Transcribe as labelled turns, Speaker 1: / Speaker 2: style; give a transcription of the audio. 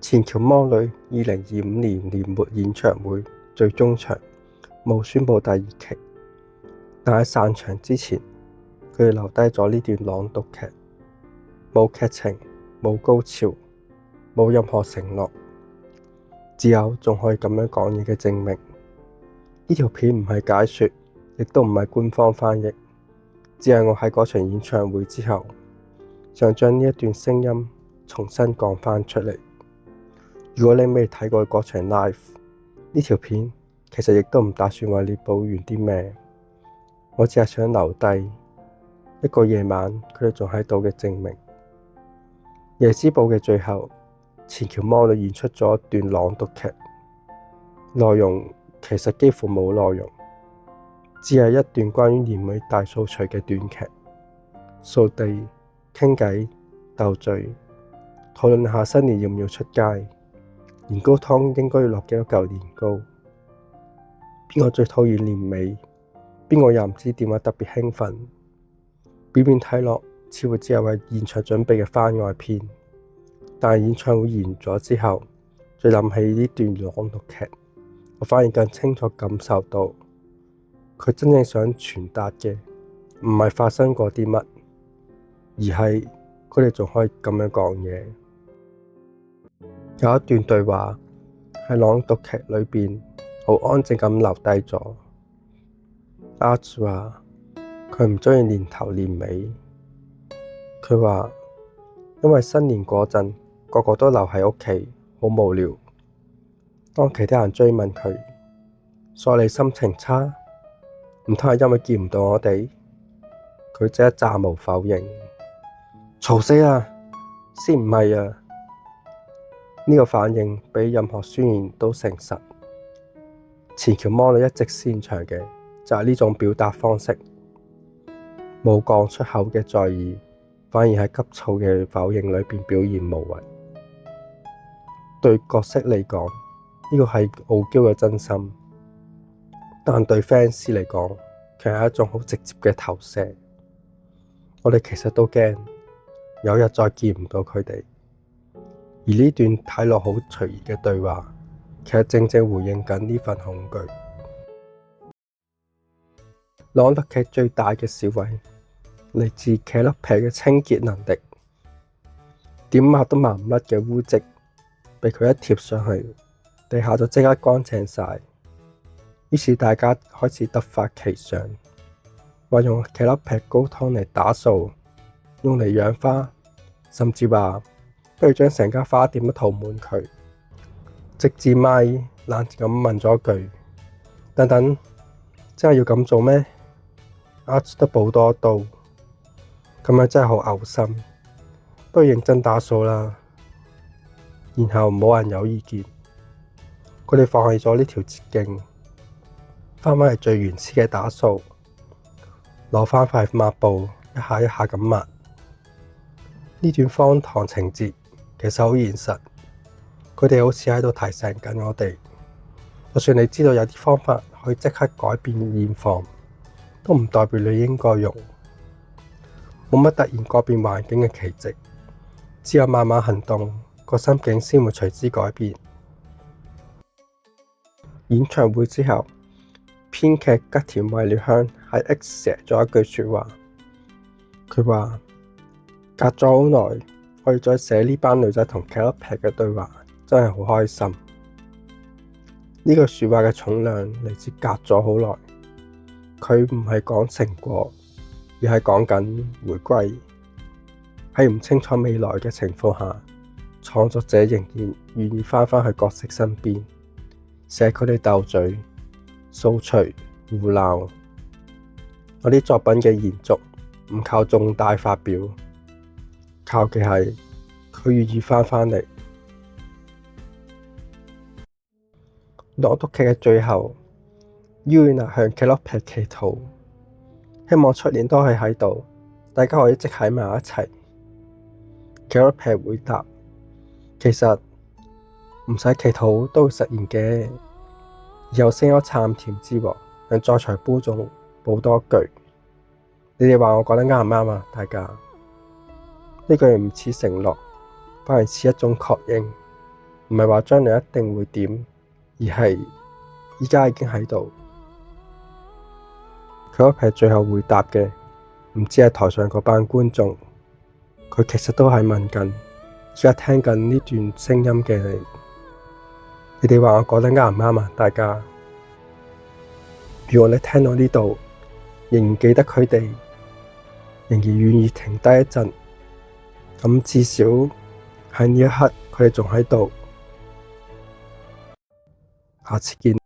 Speaker 1: 錢橋魔女2025年年末演唱會最終場冇宣佈第二期，但喺散場之前，佢哋留低咗呢段朗讀劇，冇劇情，冇高潮，冇任何承諾，只有仲可以咁樣講嘢嘅證明。呢條片唔係解說，亦都唔係官方翻譯，只係我喺嗰場演唱會之後，想將呢一段聲音重新講翻出嚟。如果你未睇過嗰場 live， 呢條片其實亦都唔打算為你補完啲咩，我只係想留低一個夜晚佢哋仲喺度嘅證明。夜之寶嘅最後，錢橋魔女演出咗一段朗讀劇，內容其實幾乎冇內容，只係一段關於年尾大掃除嘅短劇，掃地、傾偈、鬥嘴，討論下新年要唔要出街，年糕湯應該要落幾多嚿年糕，邊個最討厭年尾，邊個又唔知點解特別興奮。表面睇落似乎只係為現場準備嘅番外篇，但係演唱會完咗之後，再諗起呢段朗讀劇，我反而更清楚感受到佢真正想傳達嘅唔係發生過啲乜，而係佢哋仲可以咁樣講嘢。有一段對話喺朗讀劇裏邊好安靜咁留低咗。Arch 話佢唔鍾意年頭年尾，佢話因為新年嗰陣個個都留喺屋企，好無聊。當其他人追問佢，所以你心情差，唔通係因為見唔到我哋？佢即刻責無否認，嘈死啊！先唔係啊！呢個反應比任何宣言都誠實。錢橋魔女一直擅長嘅就係呢種表達方式，冇講出口嘅在意，反而喺急躁嘅否認裏邊表現無遺。對角色嚟講，呢個係傲嬌嘅真心，但對 fans 嚟講，卻係一種好直接嘅投射。我哋其實都驚有日再見唔到佢哋。而呢段睇落好隨意嘅對話，其實正正回應緊呢份恐懼。朗讀劇最大嘅笑位嚟自茄粒皮嘅清潔能力，點抹都抹唔甩嘅污漬，被佢一貼上去，地下就即刻乾淨晒。於是大家開始突發奇想，話用茄粒皮高湯嚟打掃，用嚟養花，甚至話不如將成間花店都塗滿佢。直至咪冷靜咁問咗句：等等，真係要咁做咩？Arch都補多一刀，咁樣真係好嘔心，不如認真打掃啦。然後冇人有意見，佢哋放棄咗呢條捷徑，翻返嚟最原始嘅打掃，攞翻塊抹布一下一下咁抹。呢段荒唐情節其實好現實，佢哋好似喺度提醒緊我哋，就算你知道有啲方法可以即刻改變現況，都唔代表你應該用。冇乜突然改變環境嘅奇蹟，只有慢慢行動，個心境先會隨之改變。演唱會之後，編劇吉田惠梨香喺 X 寫咗一句說話，佢話隔咗好耐，可以再寫呢班女仔同茄粒皮嘅對話，真係好開心。呢句說話嘅重量嚟自隔咗好耐，佢唔係講成果，而係講緊回歸。喺唔清楚未來嘅情況下，創作者仍然願意翻返去角色身邊，寫佢哋鬥嘴、掃除、胡鬧。我啲作品嘅延續唔靠重大發表，靠嘅係佢願意翻返嚟。朗讀劇嘅最後，Yuna向茄粒皮祈禱，希望出年都係喺度，大家可以一直喺埋一齊。茄粒皮回答：其實唔使祈禱都會實現嘅。然後聲優杉田之王向在場觀眾補多句：你哋話我講得啱唔啱啊？大家呢句唔似承諾，反而似一種確認。唔係話將來一定會點，而係而家已經喺度。佢屋企最後回答嘅，唔知係台上嗰班觀眾，佢其實都係問緊，而家聽緊呢段聲音嘅你哋話我講得啱唔啱啊？大家，如果你聽到呢度，仍然記得佢哋，仍然願意停低一陣，咁至少喺呢一刻，佢哋仲喺度。下次見。